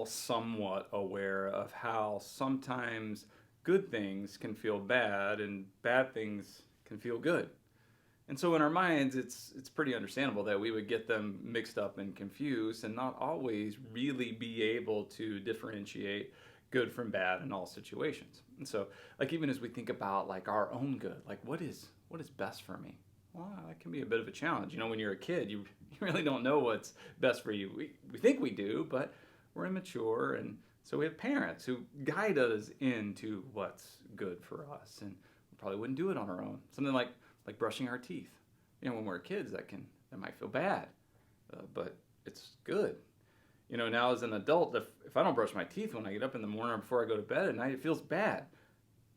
all somewhat aware of how sometimes good things can feel bad and bad things can feel good. And so in our minds, it's pretty understandable that we would get them mixed up and confused and not always really be able to differentiate good from bad in all situations. And so, like even as we think about like our own good, like what is best for me? Well, that can be a bit of a challenge. When you're a kid, you really don't know what's best for you. We think we do, but we're immature, and so we have parents who guide us into what's good for us, and we probably wouldn't do it on our own. Something like brushing our teeth. When we're kids, that might feel bad, but it's good. Now as an adult, if I don't brush my teeth when I get up in the morning or before I go to bed at night, it feels bad.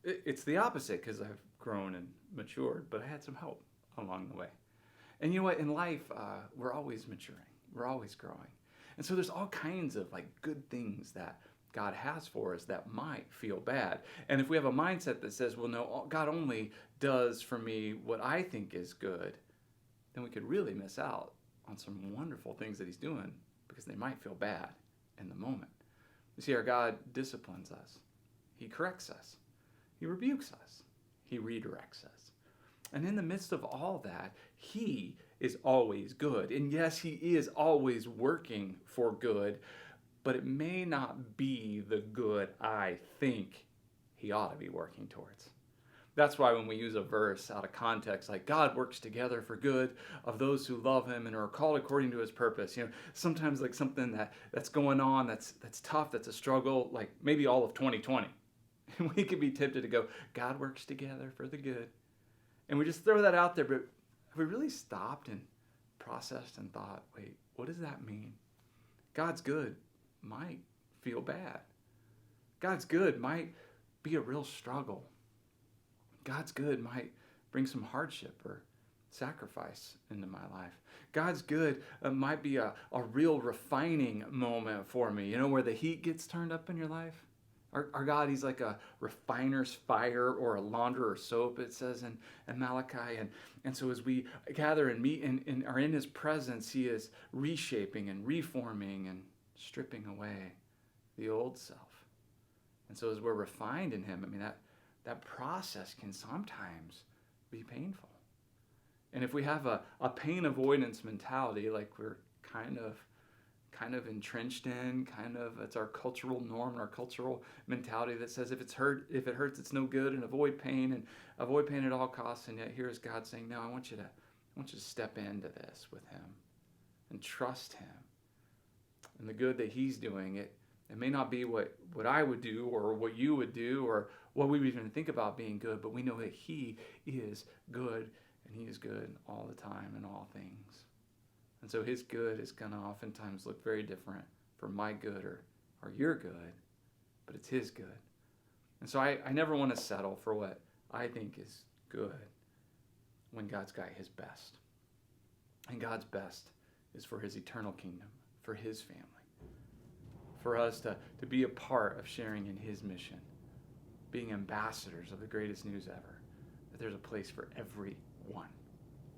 It's the opposite because I've grown and matured, but I had some help along the way. And you know what? In life, we're always maturing. We're always growing. And so there's all kinds of like good things that God has for us that might feel bad. And if we have a mindset that says, well, no, God only does for me what I think is good, then we could really miss out on some wonderful things that he's doing because they might feel bad in the moment. You see, our God disciplines us. He corrects us. He rebukes us. He redirects us. And in the midst of all that, he is always good. And yes, he is always working for good, but it may not be the good I think he ought to be working towards. That's why when we use a verse out of context, like God works together for good of those who love him and are called according to his purpose, sometimes like something that's going on, that's tough, that's a struggle, like maybe all of 2020. And we could be tempted to go, God works together for the good. And we just throw that out there, but have we really stopped and processed and thought, wait, what does that mean? God's good might feel bad. God's good might be a real struggle. God's good might bring some hardship or sacrifice into my life. God's good might be a real refining moment for me, where the heat gets turned up in your life. Our God, he's like a refiner's fire or a launderer's soap, it says in Malachi. And so as we gather and meet and are in his presence, he is reshaping and reforming and stripping away the old self. And so as we're refined in him, that process can sometimes be painful. And if we have a pain avoidance mentality, like we're kind of entrenched in, it's our cultural norm and our cultural mentality that says if it hurts, it's no good, and avoid pain at all costs. And yet here's God saying, no, I want you to step into this with him and trust him and the good that he's doing. It may not be what I would do or what you would do or what we would even think about being good, but we know that he is good, and he is good all the time in all things. And so his good is going to oftentimes look very different from my good or your good, but it's his good. And so I never want to settle for what I think is good when God's got his best. And God's best is for his eternal kingdom, for his family, for us to be a part of sharing in his mission, being ambassadors of the greatest news ever, that there's a place for everyone,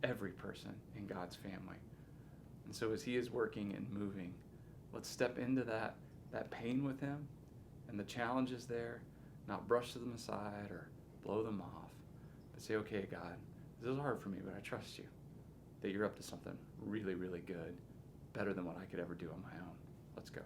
every person in God's family. And so as he is working and moving, let's step into that pain with him and the challenges there, not brush them aside or blow them off, but say, okay, God, this is hard for me, but I trust you that you're up to something really, really good, better than what I could ever do on my own. Let's go.